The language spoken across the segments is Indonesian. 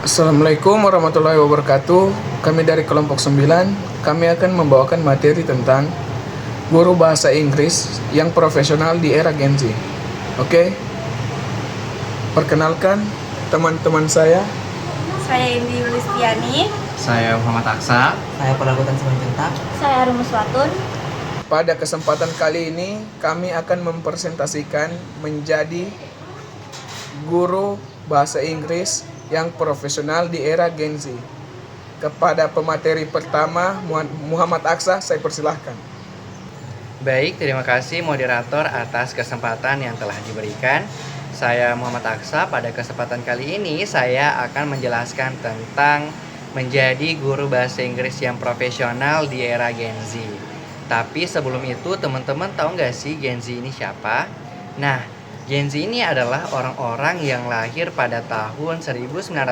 Assalamualaikum warahmatullahi wabarakatuh. Kami dari kelompok 9, kami akan membawakan materi tentang guru bahasa Inggris yang profesional di era Gen Z. Oke? Perkenalkan teman-teman saya. Saya Indi Yulistiani. Saya Muhammad Aksa. Saya Pelabutan Simanjuntak. Saya Rumus Watun. Pada kesempatan kali ini, kami akan mempresentasikan menjadi guru bahasa Inggris yang profesional di era Gen Z. Kepada pemateri pertama, Muhammad Aksa, saya persilahkan. Baik, terima kasih moderator atas kesempatan yang telah diberikan. Saya Muhammad Aksa. Pada kesempatan kali ini saya akan menjelaskan tentang menjadi guru bahasa Inggris yang profesional di era Gen Z. Tapi sebelum itu teman-teman tahu nggak sih Gen Z ini siapa? Nah, Gen Z ini adalah orang-orang yang lahir pada tahun 1997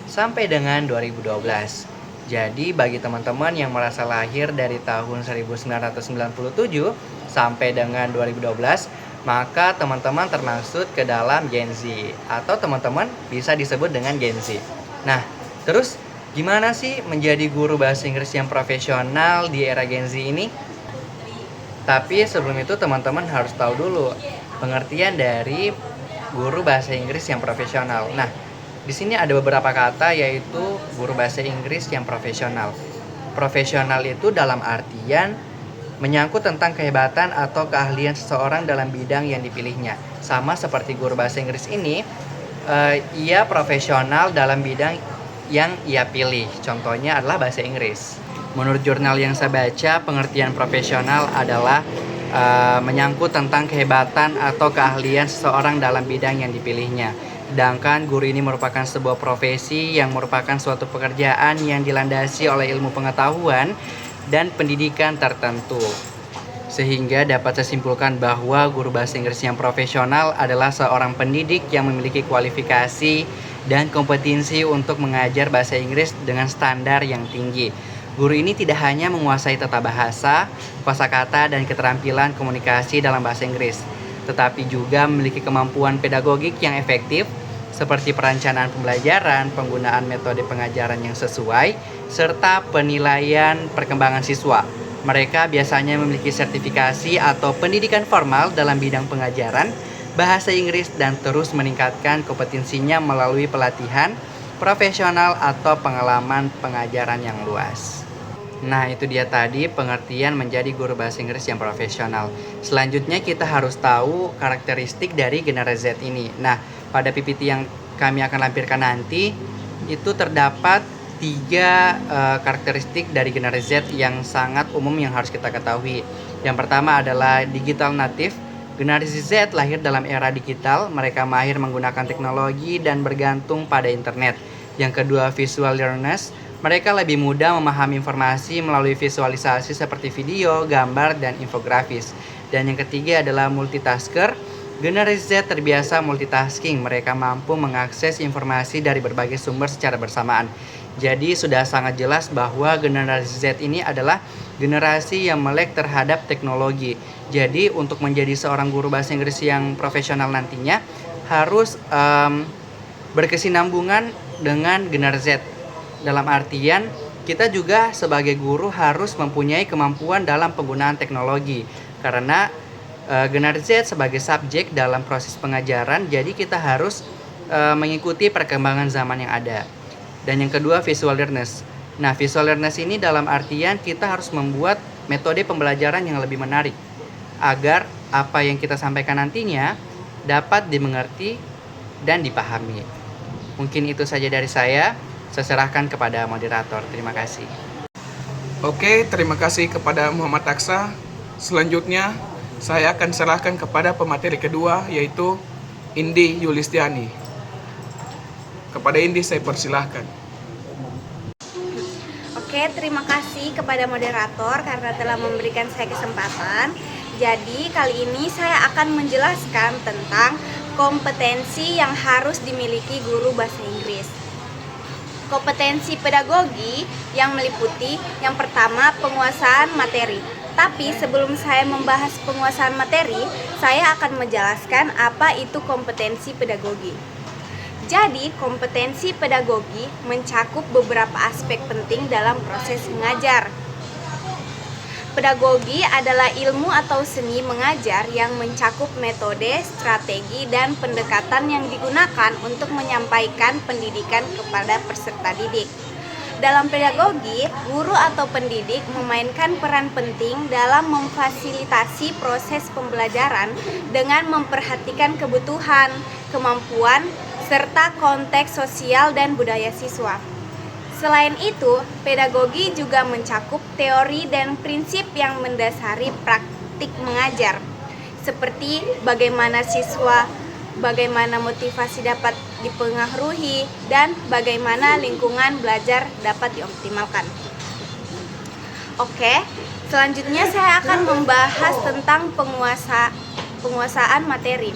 sampai dengan 2012. Jadi bagi teman-teman yang merasa lahir dari tahun 1997 sampai dengan 2012, maka teman-teman termasuk ke dalam Gen Z atau teman-teman bisa disebut dengan Gen Z. Nah, terus gimana sih menjadi guru bahasa Inggris yang profesional di era Gen Z ini? Tapi sebelum itu teman-teman harus tahu dulu pengertian dari guru bahasa Inggris yang profesional. Nah, di sini ada beberapa kata yaitu guru bahasa Inggris yang profesional. Profesional itu dalam artian menyangkut tentang kehebatan atau keahlian seseorang dalam bidang yang dipilihnya. Sama seperti guru bahasa Inggris ini, ia profesional dalam bidang yang ia pilih. Contohnya adalah bahasa Inggris. Menurut jurnal yang saya baca, pengertian profesional adalah menyangkut tentang kehebatan atau keahlian seseorang dalam bidang yang dipilihnya. Sedangkan guru ini merupakan sebuah profesi yang merupakan suatu pekerjaan yang dilandasi oleh ilmu pengetahuan dan pendidikan tertentu. Sehingga dapat saya simpulkan bahwa guru bahasa Inggris yang profesional adalah seorang pendidik yang memiliki kualifikasi dan kompetensi untuk mengajar bahasa Inggris dengan standar yang tinggi. Guru ini tidak hanya menguasai tata bahasa, kosakata, dan keterampilan komunikasi dalam bahasa Inggris, tetapi juga memiliki kemampuan pedagogik yang efektif, seperti perencanaan pembelajaran, penggunaan metode pengajaran yang sesuai, serta penilaian perkembangan siswa. Mereka biasanya memiliki sertifikasi atau pendidikan formal dalam bidang pengajaran bahasa Inggris dan terus meningkatkan kompetensinya melalui pelatihan profesional atau pengalaman pengajaran yang luas. Nah, itu dia tadi pengertian menjadi guru bahasa Inggris yang profesional. Selanjutnya kita harus tahu karakteristik dari generasi Z ini. Nah, pada PPT yang kami akan lampirkan nanti itu terdapat 3 karakteristik dari generasi Z yang sangat umum yang harus kita ketahui. Yang pertama adalah digital native. Generasi Z lahir dalam era digital, mereka mahir menggunakan teknologi dan bergantung pada internet. Yang kedua, visual learners. Mereka lebih mudah memahami informasi melalui visualisasi seperti video, gambar, dan infografis. Dan yang ketiga adalah multitasker. Generasi Z terbiasa multitasking. Mereka mampu mengakses informasi dari berbagai sumber secara bersamaan. Jadi sudah sangat jelas bahwa generasi Z ini adalah generasi yang melek terhadap teknologi. Jadi untuk menjadi seorang guru bahasa Inggris yang profesional nantinya harus berkesinambungan dengan generasi Z. Dalam artian kita juga sebagai guru harus mempunyai kemampuan dalam penggunaan teknologi. Karena generasi Z sebagai subjek dalam proses pengajaran, jadi kita harus mengikuti perkembangan zaman yang ada. Dan yang kedua, visual learners. Nah, visual learners ini dalam artian kita harus membuat metode pembelajaran yang lebih menarik agar apa yang kita sampaikan nantinya dapat dimengerti dan dipahami. Mungkin itu saja dari saya. Saya serahkan kepada moderator. Terima kasih. Oke, terima kasih kepada Muhammad Aksa. Selanjutnya, saya akan serahkan kepada pemateri kedua, yaitu Indi Yulistiani. Kepada Indi, saya persilahkan. Oke, terima kasih kepada moderator karena telah memberikan saya kesempatan. Jadi, kali ini saya akan menjelaskan tentang kompetensi yang harus dimiliki guru bahasa Inggris. Kompetensi pedagogi yang meliputi yang pertama penguasaan materi. Tapi sebelum saya membahas penguasaan materi, saya akan menjelaskan apa itu kompetensi pedagogi. Jadi, kompetensi pedagogi mencakup beberapa aspek penting dalam proses mengajar. Pedagogi adalah ilmu atau seni mengajar yang mencakup metode, strategi, dan pendekatan yang digunakan untuk menyampaikan pendidikan kepada peserta didik. Dalam pedagogi, guru atau pendidik memainkan peran penting dalam memfasilitasi proses pembelajaran dengan memperhatikan kebutuhan, kemampuan, serta konteks sosial dan budaya siswa. Selain itu, pedagogi juga mencakup teori dan prinsip yang mendasari praktik mengajar, seperti bagaimana motivasi dapat dipengaruhi, dan bagaimana lingkungan belajar dapat dioptimalkan. Oke, selanjutnya saya akan membahas tentang penguasaan materi.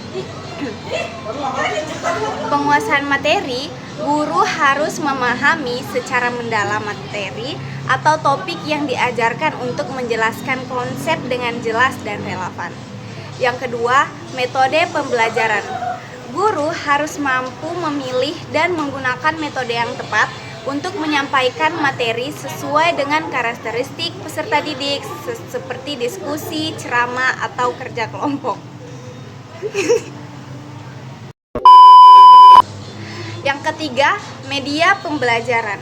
Penguasaan materi, guru harus memahami secara mendalam materi atau topik yang diajarkan untuk menjelaskan konsep dengan jelas dan relevan. Yang kedua, metode pembelajaran. Guru harus mampu memilih dan menggunakan metode yang tepat untuk menyampaikan materi sesuai dengan karakteristik peserta didik, seperti diskusi, ceramah, atau kerja kelompok. Yang ketiga, media pembelajaran.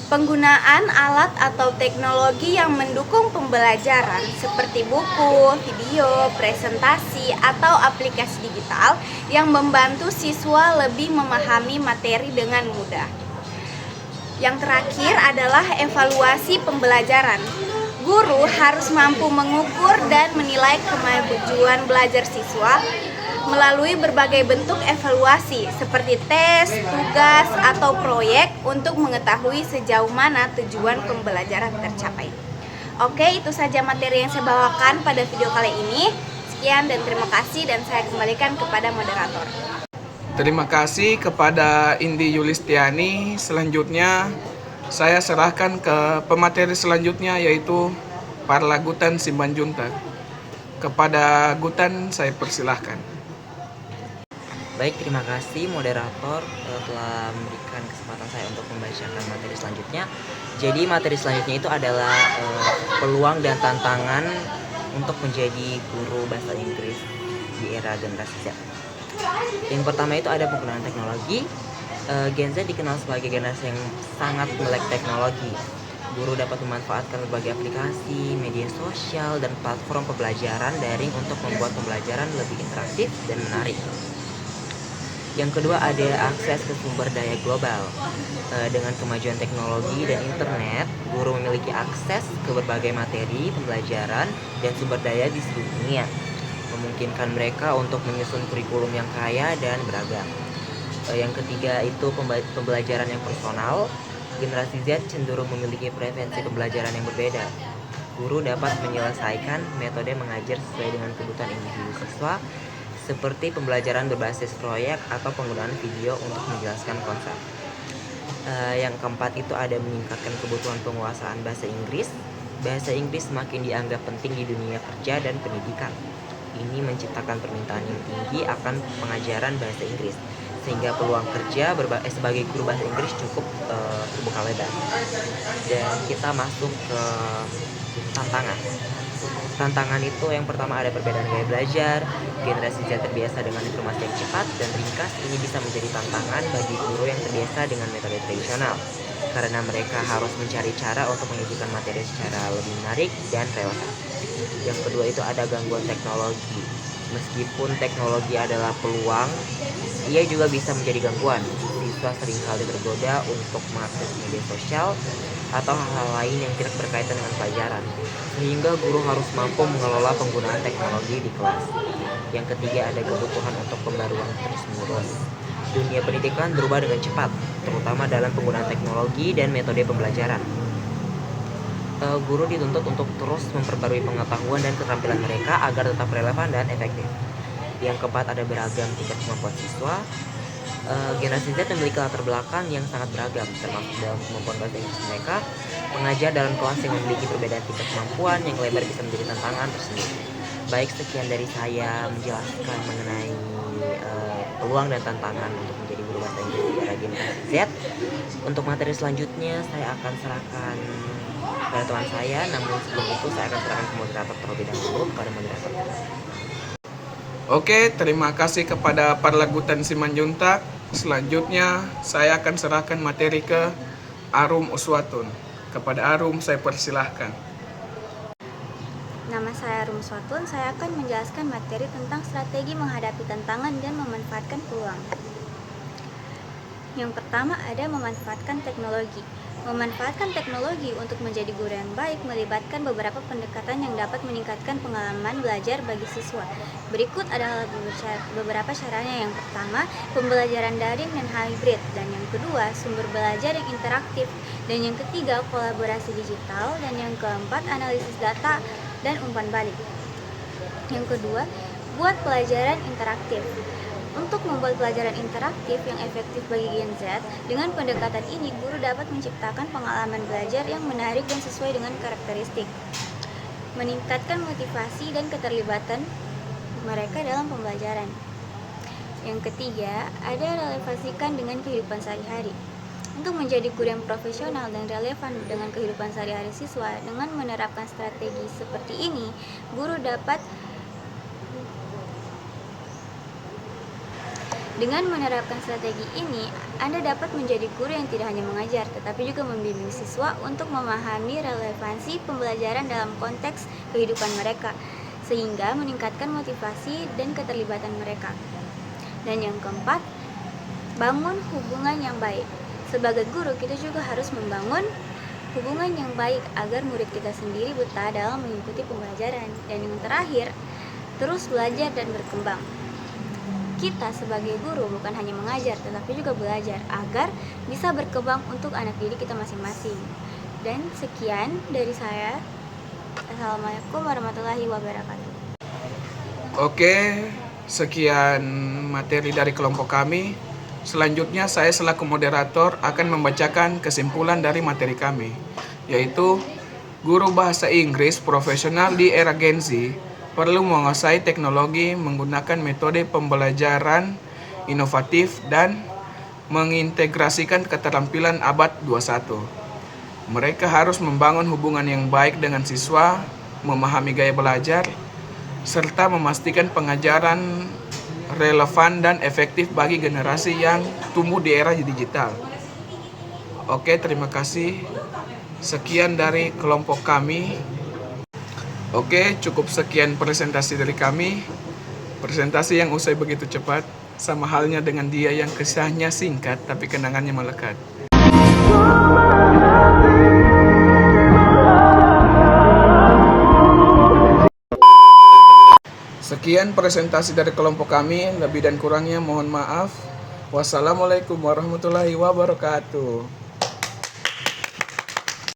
Penggunaan alat atau teknologi yang mendukung pembelajaran seperti buku, video, presentasi, atau aplikasi digital yang membantu siswa lebih memahami materi dengan mudah. Yang terakhir adalah evaluasi pembelajaran. Guru harus mampu mengukur dan menilai kemajuan belajar siswa melalui berbagai bentuk evaluasi seperti tes, tugas, atau proyek untuk mengetahui sejauh mana tujuan pembelajaran tercapai. Oke, itu saja materi yang saya bawakan pada video kali ini. Sekian dan terima kasih, dan saya kembalikan kepada moderator. Terima kasih kepada Indi Yulistiani. Selanjutnya saya serahkan ke pemateri selanjutnya, yaitu Parla Gutan Simanjuntak. Kepada Gutan saya persilahkan. Baik, terima kasih moderator telah memberikan kesempatan saya untuk membacakan materi selanjutnya. Jadi materi selanjutnya itu adalah peluang dan tantangan untuk menjadi guru bahasa Inggris di era generasi Z. Yang pertama itu ada penggunaan teknologi. Gen Z dikenal sebagai generasi yang sangat melek teknologi. Guru dapat memanfaatkan berbagai aplikasi, media sosial, dan platform pembelajaran daring untuk membuat pembelajaran lebih interaktif dan menarik. Yang kedua ada akses ke sumber daya global. Dengan kemajuan teknologi dan internet, guru memiliki akses ke berbagai materi pembelajaran dan sumber daya di seluruh dunia, memungkinkan mereka untuk menyusun kurikulum yang kaya dan beragam. Yang ketiga itu pembelajaran yang personal. Generasi Z cenderung memiliki preferensi pembelajaran yang berbeda. Guru dapat menyelesaikan metode mengajar sesuai dengan kebutuhan individu siswa, seperti pembelajaran berbasis proyek atau penggunaan video untuk menjelaskan konsep. Yang keempat itu ada meningkatkan kebutuhan penguasaan bahasa Inggris. Bahasa Inggris semakin dianggap penting di dunia kerja dan pendidikan. Ini menciptakan permintaan yang tinggi akan pengajaran bahasa Inggris, sehingga peluang kerja sebagai guru bahasa Inggris cukup terbuka lebar. Dan kita masuk ke tantangan. Tantangan itu yang pertama ada perbedaan gaya belajar. Generasi Z terbiasa dengan informasi yang cepat dan ringkas. Ini bisa menjadi tantangan bagi guru yang terbiasa dengan metode tradisional, karena mereka harus mencari cara untuk menyajikan materi secara lebih menarik dan relevan. Yang kedua itu ada gangguan teknologi. Meskipun teknologi adalah peluang, ia juga bisa menjadi gangguan. Siswa seringkali tergoda untuk mengakses media sosial atau hal-hal lain yang tidak berkaitan dengan pelajaran, sehingga guru harus mampu mengelola penggunaan teknologi di kelas. Yang ketiga ada kebutuhan untuk pembaruan terus-menerus. Dunia pendidikan berubah dengan cepat, terutama dalam penggunaan teknologi dan metode pembelajaran. Guru dituntut untuk terus memperbarui pengetahuan dan keterampilan mereka agar tetap relevan dan efektif. Yang keempat ada beragam tingkat kemampuan siswa. Generasi Z memiliki latar belakang yang sangat beragam, termasuk dalam kemampuan bahasa Inggris mereka. Pengajar dalam kelas yang memiliki perbedaan tingkat kemampuan yang lebar bisa menjadi tantangan tersendiri. Baik, sekian dari saya menjelaskan mengenai peluang dan tantangan untuk menjadi guru Bahasa Inggris di Era Generasi Z. Untuk materi selanjutnya saya akan serahkan pada teman saya, namun sebelum itu saya akan serahkan ke moderator terlebih dahulu. Kepada moderator. Oke, terima kasih kepada Parlagutan Simanjuntak. Selanjutnya saya akan serahkan materi ke Arum Uswatun. Kepada Arum saya persilahkan. Nama saya Arum Uswatun, saya akan menjelaskan materi tentang strategi menghadapi tantangan dan memanfaatkan peluang. Yang pertama ada memanfaatkan teknologi. Memanfaatkan teknologi untuk menjadi guru yang baik melibatkan beberapa pendekatan yang dapat meningkatkan pengalaman belajar bagi siswa. Berikut adalah beberapa caranya. Yang pertama, pembelajaran daring dan hybrid. Dan yang kedua, sumber belajar yang interaktif. Dan yang ketiga, kolaborasi digital. Dan yang keempat, analisis data dan umpan balik. Yang kedua, buat pelajaran interaktif. Untuk membuat pelajaran interaktif yang efektif bagi Gen Z, dengan pendekatan ini guru dapat menciptakan pengalaman belajar yang menarik dan sesuai dengan karakteristik, meningkatkan motivasi dan keterlibatan mereka dalam pembelajaran. Yang ketiga, ada relevansikan dengan kehidupan sehari-hari. Untuk menjadi guru yang profesional dan relevan dengan kehidupan sehari-hari siswa, dengan menerapkan strategi seperti ini, guru dapat Dengan menerapkan strategi ini, Anda dapat menjadi guru yang tidak hanya mengajar, tetapi juga membimbing siswa untuk memahami relevansi pembelajaran dalam konteks kehidupan mereka, sehingga meningkatkan motivasi dan keterlibatan mereka. Dan yang keempat, bangun hubungan yang baik. Sebagai guru, kita juga harus membangun hubungan yang baik agar murid kita sendiri betah dalam mengikuti pembelajaran. Dan yang terakhir, terus belajar dan berkembang. Kita sebagai guru bukan hanya mengajar, tetapi juga belajar agar bisa berkembang untuk anak didik kita masing-masing. Dan sekian dari saya. Assalamualaikum warahmatullahi wabarakatuh. Oke, sekian materi dari kelompok kami. Selanjutnya saya selaku moderator akan membacakan kesimpulan dari materi kami, yaitu guru bahasa Inggris profesional di era Gen Z perlu menguasai teknologi, menggunakan metode pembelajaran inovatif, dan mengintegrasikan keterampilan abad 21. Mereka harus membangun hubungan yang baik dengan siswa, memahami gaya belajar, serta memastikan pengajaran relevan dan efektif bagi generasi yang tumbuh di era digital. Oke, terima kasih. Sekian dari kelompok kami. Oke, cukup sekian presentasi dari kami. Presentasi yang usai begitu cepat, sama halnya dengan dia yang kisahnya singkat tapi kenangannya melekat. Sekian presentasi dari kelompok kami, lebih dan kurangnya mohon maaf. Wassalamualaikum warahmatullahi wabarakatuh.